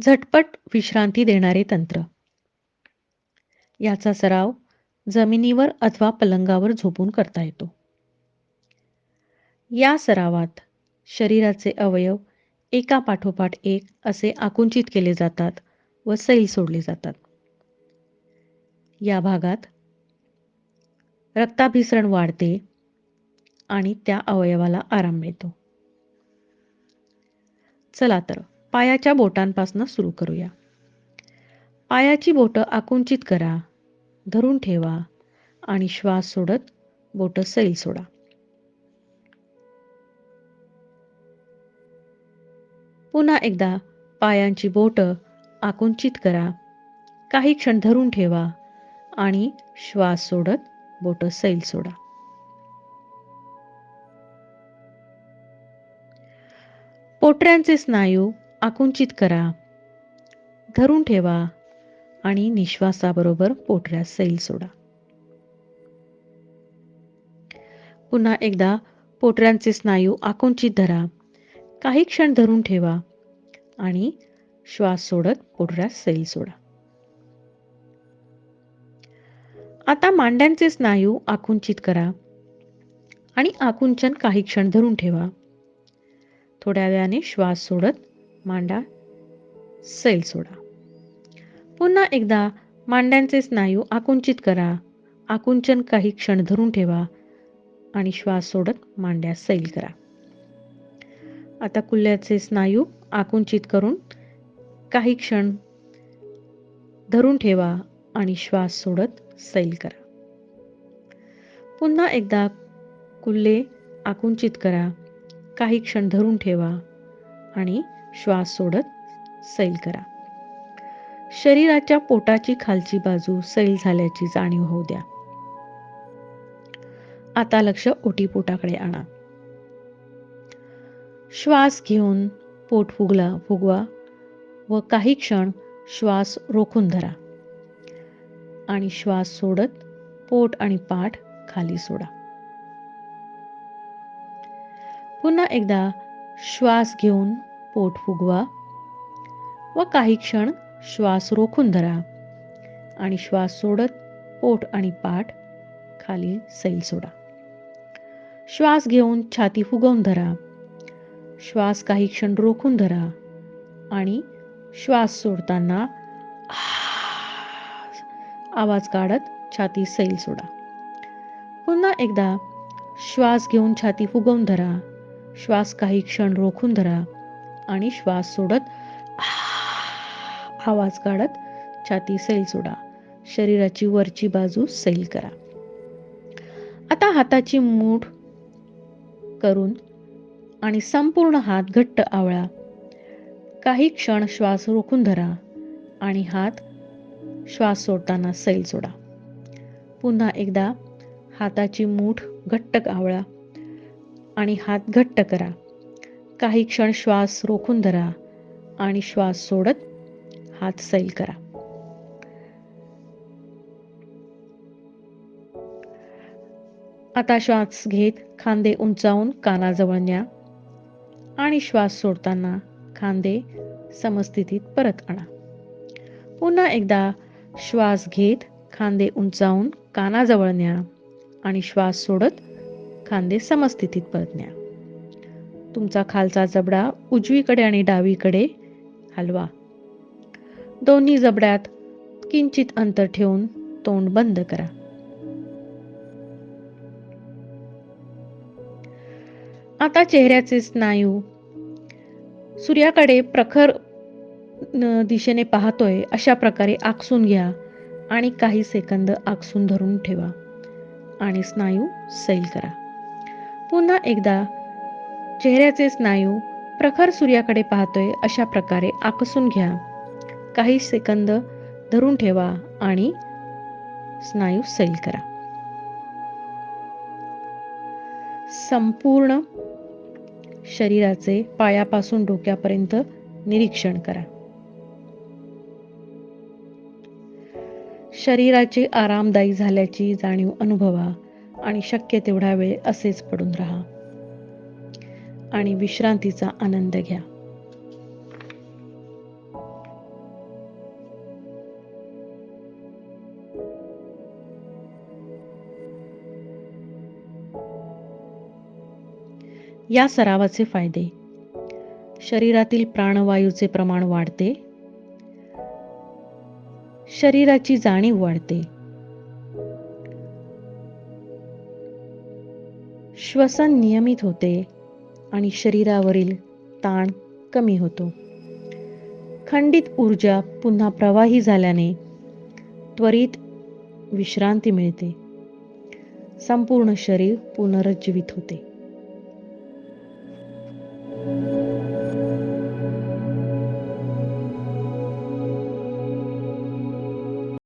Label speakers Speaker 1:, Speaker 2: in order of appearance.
Speaker 1: झटपट विश्रांती देणारे तंत्र. याचा सराव जमिनीवर अथवा पलंगावर झोपून करता येतो. या सरावात शरीराचे अवयव एका पाठोपाठ एक असे आकुंचित केले जातात व सैल सोडले जातात. या भागात रक्ताभिसरण वाढते आणि त्या अवयवाला आराम मिळतो. चला तर पायाच्या बोटांपासून सुरू करूया. पायाची बोटं आकुंचित करा, धरून ठेवा आणि श्वास सोडत बोटं सैल सोडा. पुन्हा एकदा पायांची बोटं आकुंचित करा, काही क्षण धरून ठेवा आणि श्वास सोडत बोटं सैल सोडा. पोटऱ्यांचे स्नायू आकुंचित करा, धरून ठेवा आणि निश्वासाबरोबर पोटऱ्यात सैल सोडा. पुन्हा एकदा पोटऱ्यांचे स्नायू आकुंचित धरा, काही क्षण धरून ठेवा आणि श्वास सोडत पोटऱ्यात सैल सोडा. आता मांड्यांचे स्नायू आकुंचित करा आणि आकुंचन काही क्षण धरून ठेवा. थोड्या वेळाने श्वास सोडत मांडा सैल सोडा. पुन्हा एकदा मांड्यांचे स्नायू आकुंचित करा, आकुंचन काही क्षण धरून ठेवा आणि श्वास सोडत मांड्या सैल करा. आता कुल्ल्याचे स्नायू आकुंचित करून काही क्षण धरून ठेवा आणि श्वास सोडत सैल करा. पुन्हा एकदा कुल्ले आकुंचित करा, काही क्षण धरून ठेवा आणि श्वास सोडत सैल करा. शरीराच्या पोटाची खालची बाजू सैल झाल्याची जाणीव होऊ द्या. आता लक्ष ओटीपोटाकडे आणा. श्वास घेऊन पोट फुगवा व काही क्षण श्वास रोखून धरा आणि श्वास सोडत पोट आणि पाठ खाली सोडा. पुन्हा एकदा श्वास घेऊन पोट फुगवा व काही क्षण श्वास रोखून धरा आणि श्वास सोडत पोट आणि पाठ खाली सैल सोडा. श्वास घेऊन छाती फुगवून धरा, श्वास काही क्षण रोखून धरा आणि श्वास सोडताना आवाज काढत छाती सैल सोडा. पुन्हा एकदा श्वास घेऊन छाती फुगवून धरा, श्वास काही क्षण रोखून धरा आणि श्वास सोडत आवाज काढत छाती सैल सोडा. शरीराची वरची बाजू सैल करा. आता हाताची मूठ करून आणि संपूर्ण हात घट्ट आवळा. काही क्षण श्वास रोखून धरा आणि हात श्वास सोडताना सैल सोडा. पुन्हा एकदा हाताची मूठ घट्ट आवळा आणि हात घट्ट करा. काही क्षण श्वास रोखून धरा आणि श्वास सोडत हात सैल करा. आता श्वास घेत खांदे उंचावून कानाजवळ न्या आणि श्वास सोडताना खांदे समस्थितीत परत आणा. पुन्हा एकदा श्वास घेत खांदे उंचावून कानाजवळ न्या आणि श्वास सोडत खांदे समस्थितीत परत न्या. तुमचा खालचा जबडा उजवीकडे आणि डावीकडे हलवा. दोन्ही जबड्यात किंचित अंतर ठेवून तोंड बंद करा. आता चेहऱ्याचे स्नायू सूर्याकडे प्रखर दिशेने पाहतोय अशा प्रकारे आकसून घ्या आणि काही सेकंद आकसून धरून ठेवा आणि स्नायू सैल करा. पुन्हा एकदा चेहऱ्याचे स्नायू प्रखर सूर्याकडे पाहतोय अशा प्रकारे आकसून घ्या, काही सेकंद धरून ठेवा आणि स्नायू सैल करा. संपूर्ण शरीराचे पायापासून डोक्यापर्यंत निरीक्षण करा. शरीराचे आरामदायी झाल्याची जाणीव अनुभवा आणि शक्य तेवढा वेळ असेच पडून राहा आणि विश्रांतीचा आनंद घ्या. या सरावाचे फायदे: शरीरातील प्राणवायूचे प्रमाण वाढते, शरीराची जाणीव वाढते, श्वसन नियमित होते आणि शरीरावरील ताण कमी होतो. खंडित ऊर्जा पुन्हा प्रवाही झाल्याने त्वरित विश्रांती मिळते. संपूर्ण शरीर पुनरुज्जीवित होते.